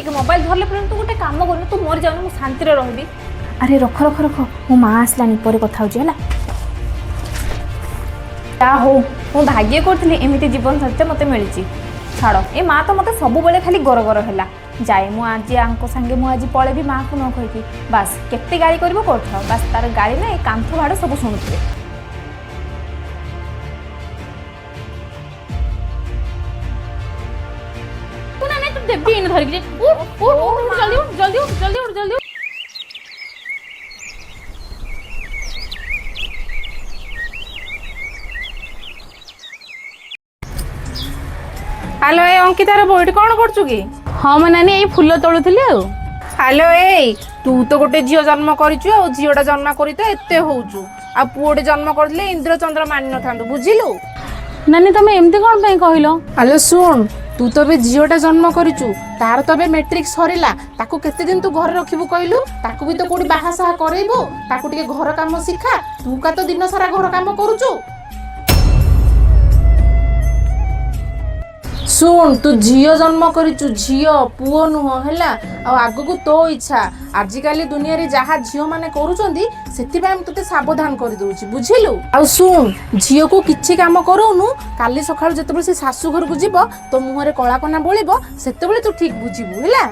टिके मोबाइल धरले पर्यंत तू गोटे काम कर तू मर जाऊन शांति रही। अरे रख रख रख मो माँ आसलानी पर कथा होला हो मु भाग्य करी एमती जीवन साथी मत मिली छाड़ ए माँ तो मत सब बेले खाली गर गर है जाए मु आज सांगे मु आज पलैबी माँ को न कहीकि बास केते गाड़ी कर बास तार गाड़ी ना कांथ भाड़ सब शुणुवे जल्दी हेलो ए अंकितार बोइट कौन करचु कि? हाँ मो नानी ये फूल तोलुथिली आ। हेलो ए तू तो गोटे झील जन्म करिचु आ झीलटा जन्म करी तो एते होउचु आ पुओटे जन्म करले इंद्र चंद्र मानि न थांतु बुझिलु। नानी तमे एमती कोन पे कहिलो? हेलो सुन तू तो बे झीलटा जन्म करिचु तार तो बे मैट्रिक सरिला ताकू केते दिन तू घर रखिबु कहलु ताकू भी तो कोडी बाहा साहा करैबो ताकू टिके घर काम सिखा तू का तो दिन सारा घर काम करूचु। सुन तू झील जन्म करिचु झील पुओ नुह हैला आगु को तो इच्छा आजिकाली दुनिया रे जहा झील माने करूचंदी सेति पय हम तते सावधान कर दोछि बुझिलु। आ सुन झील को किछि काम करोनु काली सखाळ जते से सासु घर को जीव तो मुहरे कळा कना बोलिबो सेते बेले तू ठीक बुझिबु हैला।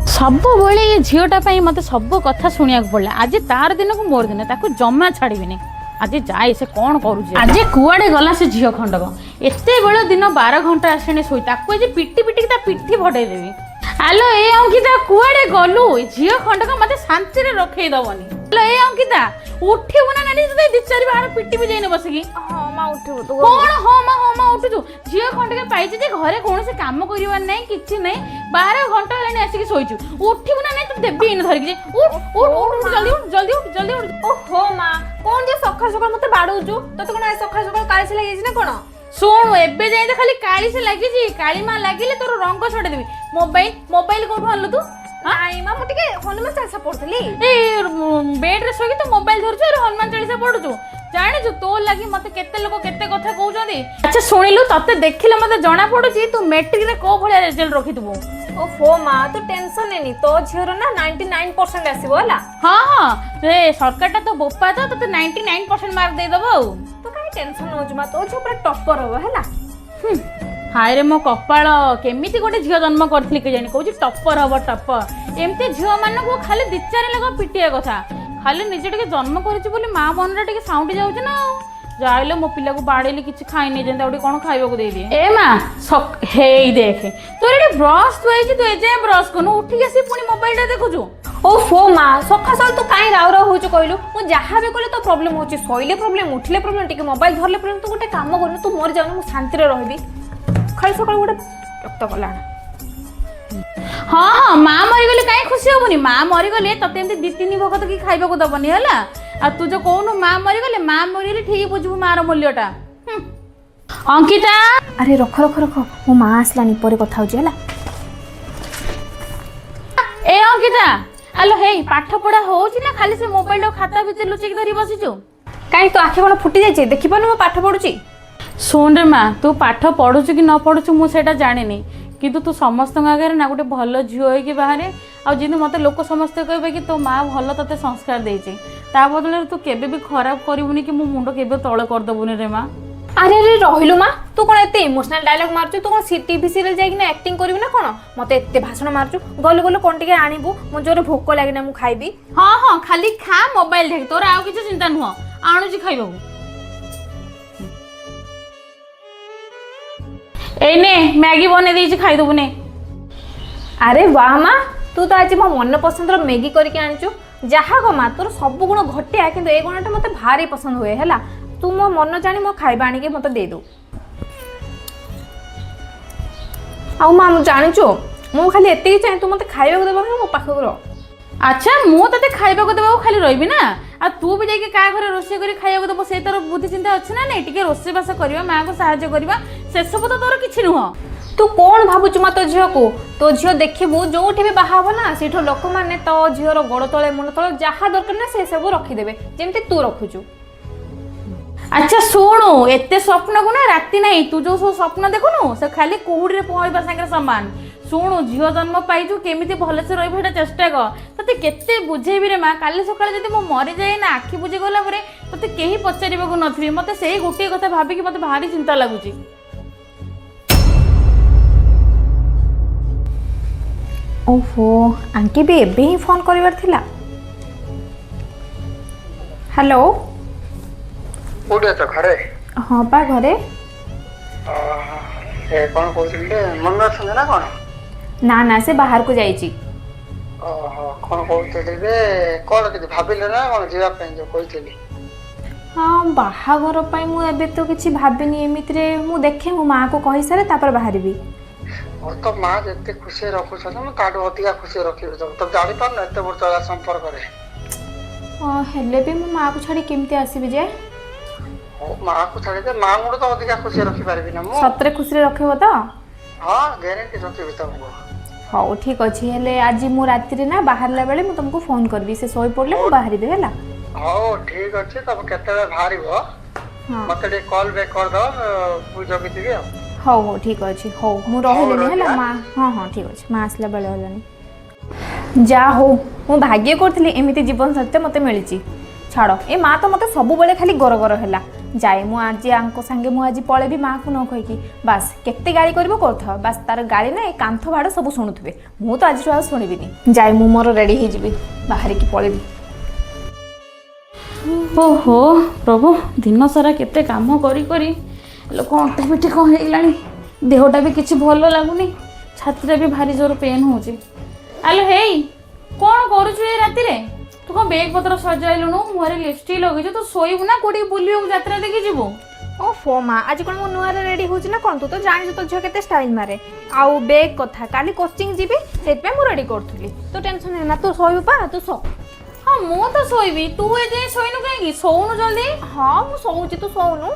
सब बेले ये झीलटा पई मते सब कथा सुनिया पड़ला आज तार दिन को मोर दिन ताकू जम्मा छाड़ीबिनी आज जाए से कौन करूँ आज कुआड़े गला से झील खंडक एते बेल दिन 12 घंटा आसे शोई ताकू आज पिटी पिटी ता पिठी फटईदेवी। आलो ए अंकिता कुआड़े गलु झील खंडक मत शांति रे रखई दबनी। आलो ए अंकिता उठिबु ना नानी तते दी चारि बार पिटी भी जाइने बसिकी। हां मां उठिबु तो कोन हां मां उठुछु झील खंडक पाइछि जे घरे कोन से काम करिवार नै किछि नै 12 घंटा लेने आसी सोइछु उठिबु ना नै तू देबी इन धरि जे उठ उठ उठ जल्दी उठ। ओहो मां कोन जे सखा सखा मते बाडुछु तो कोन सखा सखा काळी से लागि ना कोन सुन एबे जाई त खाली काली से लागि जी काली मां लागिले तोर रंग छडे देबी। मोबाइल कोठु आनलु तू? आई मां मटिके हनुमान चालीसा पढथली ए बेड रे सोगी तो मोबाइल धरछु और हनुमान चालीसा पढुछु जाने जो तो लागि मते केते लोक केते कथा कहउछंदी। अच्छा सुनिलु तते देखिले मते जणा पडुची तू मैट्रिक रे को भलिया रिजल्ट रखितबो। ओफो मां तू टेंशन नेनी तो झियर ना 99% आसीबो हला। हां रे सरकारटा तो बोपा तो तते 99% मार्क दे दबो तो काई टेंशन नोज मा तो जो पूरा टॉपर हो हला। हाय रे मो कपाळ केमिति गोटे झियो जन्म करथली के जानि कहूची टॉपर हबो टॉपर एमते झियो मान को खाली दिचारे लगा पिटिया कथा खाली निजे टिके जन्म करिछि बोली मां मन रे टिके साउंड जाउछि ना जाइले मो पिला को बाडेली किछि खाइ नै जेंता ओडी कोन खाइबा को दे दे। ए मां हेई देख तोर एडी ब्रश तो आइछि तू एजे ब्रश कोनु उठी गेसी पुनी मोबाइल रे देखुछु। ओफो मां सखा साल तू काई राव राव होछु कहलु मु जहा भी कोले तो प्रॉब्लम होछि सोइले प्रॉब्लम उठले प्रॉब्लम टिके मोबाइल धरले पर्यंत तू गोटे काम कर तू मर जाऊन मु शांति रे रहबी खाली सकाळ गोटे रक्त कला। हाँ माँ मरीगले कहीं खुशी हेबुनी माँ मरीगले तते एमती दी तीन भगत कि खाइबा को दबनी हला आ तू जो कहनु माँ मरीगले माँ मरीगले ठीक बुझबु मार मूल्यटा। अंकिता अरे रख रख रख मो माँ आसलानी पर कथा होछि हला। ए अंकिता आलो हे पाठ पढ़ा होछि ना खाली से मोबाइल रो खाता भीतर लुचि धरी बसिछु काई तो आखि कोन फुटी जाय छै देखि पानु मो पाठ पढुछि। सुन रे माँ तू पाठ पढ़ुछु कि न पढ़ुछु मु सेटा जानिनी किंतु तू समस्त आगे ना गोटे भल झील हो बाहर आदि मत लोक समस्ते कहे कि तो माँ भल ते संस्कार देती ता बदल तू केबे भी खराब करूनी कि मो मुंड केबे तले करदेबुनी रे माँ। अरे अरे रहिलु माँ तू कौन एते इमोशनल डायलॉग मारछु तू कौन टीवी सीरियल जाइना एक्टिंग करिवि ना कोन मते एते भाषण मारछु गलो गलो कोन टिके आनिबु मो जोरे भोक लागिना मु खाइबी। हाँ खाली खा मोबाइल देख तोर आउ किछ चिंता नुह आणुची खाइबो एने मैगी बने देछि खाइ दबु ने। अरे वाह माँ तू तो आज मो मन पसंद मैगी करके आनिछु जहा गो माँ तोर सब गुण घटिया किंतु ए गुणटा मते भारी पसंद हुए हैला तू मो मन जानी मो खाइबा आनी के मते दे दो। आउ माँ मु जानिछु मु खाली एते ही चाहे तू मते खाइबा को देबा मो पाखो रो। अच्छा मु तते खाइबा को देबा खाली रहबी ना आ तू भी जाके का घरे रोसे करी खाइबा को देबो से तोर बुद्धि चिंता अछि ना नै टिके रोसे बासा करबा मां को सहाय्य करबा से सब तो तोर किछि नुह। तू कौन भावुचु मा तो झील को तो झील देखिबू जोठी भी बाहा हो ना सेठो लोक माने तो झील गोड़ तले मुंड तले जहा दरकार ना से सब रखी देबे जेमते तू रखुचु। अच्छा शुणु एत स्वप्न को ना राति नहीं तू जो सब स्वप्न देखुनु से खाली कुहुड़ी पहुँचा सागर सामान शुणु झील जन्म पाइचु केमी भलसे रही चेष्टा कर ते केते बुझेबी रे माँ काली सकाଳେ जदि मो मरी जाए ना आखि बुझी गला परे तते केही पचारिबाकू नथिबे मते सेही गोटे कथा भाबिकी मते भारी चिंता लागुची। ओहो आंकी भी एबे ही फोन करिवार थिला। हेलो ओडिया तो घरे हाँ पा घरे ए कौन कहते मन अच्छे ना कौन ना ना से बाहर को जाइची। कौन कहते कौन कि भाविले ना कौन जीवाई जो कहती हाँ बाहाघर पाई मु एबे तो किछि भाबिनी एमिति रे मु देखे मो माँ को कहि सारे तापर बाहरबी। तो माँ जिते खुशी रखुछ ना ताठू अधिका खुशी रखिबे तो जानि पार ना एते बड़ संपर्क रे हेले भी मो माँ को छाड़ी केमती आसीबी जे माँ को छाड़ी दे माँ मुड़ तो अधिका खुशी रखि पारबी ना मु सतरे खुशी रे रखिबो तो हां गारंटी रखिबे तुमको हाँ ठीक अच्छे हेले आज मु राति रे ना बाहरला बेले मु तुमको फोन करबी से सोई पड़ले मु बाहरबी हैला। हां ठीक अच्छे तब केते बाहरिबो हां मते कॉल बैक कर दो मु जगितिबी हौ हौ ठीक अच्छे हौ मु रहलेनी हैला माँ हाँ हाँ ठीक अच्छे माँ आसला बेले हलानी जा हो मु भाग्य करथली एमिति जीवन सत्य मते मिलिची छाड़ ए माँ तो मते सब बेले खाली गर गर हैला जाए मु आज आंको संगे मु आज पळेबी माँ को न कहि की बस केते गाली करबो करथ बस तार गाली ना कांथ भाड़ सब शुणुथबे मु तो आज आज सुनिबिनी जाए मु मोर रेडी हे जिबी बाहर की पळेबी। ओहो प्रभु दिन सारा केते काम करी करी लोक अंटा पिठी कौन होगलानी देहटा भी किसी भल लगुनि छाती भी भारी जोर पेन होची। आलो हे कौन करुछु ए राति रे तू कौन बेग पत्र सजाइलुनु मुहरे लिपस्टिक लगेछु तू सोइबु ना कोडी बुलियो यात्रा देखि जीवु ओफो माँ आज कौन मो नुआ रेडी होची ना कौन तू तो जानि तो झियो केते स्टाइल मारे आउ बेग कथा काली कोचिंग जीबी सेत पे मु रेडी करथुली तो टेंशन है ना तू सोइबु पा तू सो हाँ मु तो सोइबी तू ए जे सोइनु काई सोउनु जल्दी हाँ मु सोउची तू सोउनु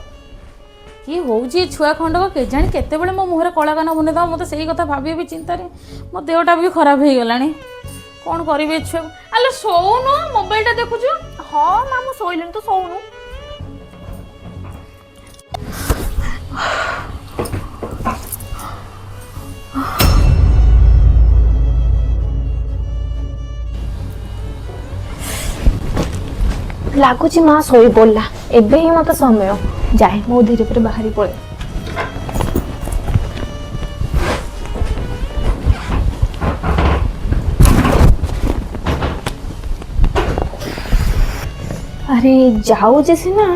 ये होउची छुआ खंडक के जानि केते बेले मो मुहरे कला काना बने दा मते सेही कथा भाबी भी चिंता रे मो देहटा भी खराब हे गलानी कौन करिवे छुआ आलो सोउनु मोबाइल टा देखुछु हाँ माँ मु सोइलिन तू सोउनु लागुची माँ सोई पड़ला एबे ही मत समय जाए मो धीरे धीरे बाहरी पड़े। अरे जाऊ जैसे ना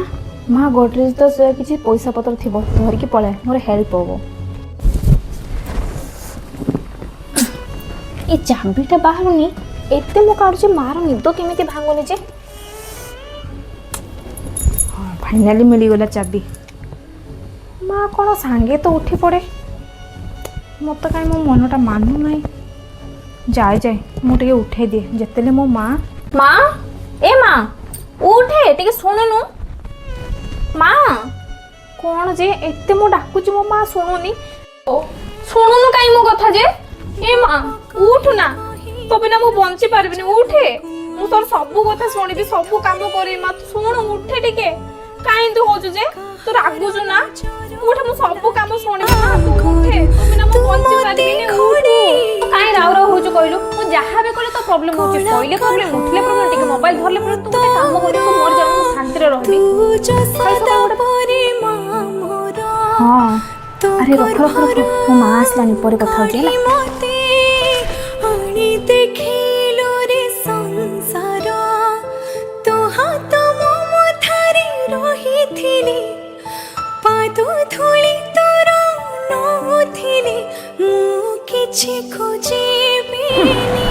माँ गोडरेज तो से किसी पैसा पत्र थी धरिकी पलाए मोर हेल्प हो ये चाबीटा बाहरुनी एते मो काढुचे मार निद केमिति भांगुनी जे फाइनाली मिलीगला चाबी माँ कौन सांगे तो उठी पड़े मत कहीं मो मनटा मानु ना जाए जाए मुझे उठे दिए जिते मो माँ माँ ए माँ उठे टे शुणुनु माँ कौन जे एते मो डाकुची मो माँ शुणुनी शुणुनु कहीं मो कथा जे ए माँ उठ ना तो बिना मु बंची पारबिनी उठे मु तोर सब कथा शुणिबी सब काम करी माँ तू शुणु उठे टिके काई तू होजु जे तू रागुजु ना उठ मु सब काम शुणिबी ना तू उठे तो बिना मु बंची पारबिनी उठ काई राव राव होजु कहलु मु जहा बे कहले तो प्रॉब्लम होची कहले प्रॉब्लम उठले प्रॉब्लम टिके मोबाइल धरले पर तू गोटे काम करी तो मोर जान शांति रे रहबी हां अरे रख रख रख मो मां आसलानी परे कथा होची ना देखिलो रे संसार तो हाथ मो थारी रहिथिली पादो धूली तोर नथिली मु किछि खोजिबिनी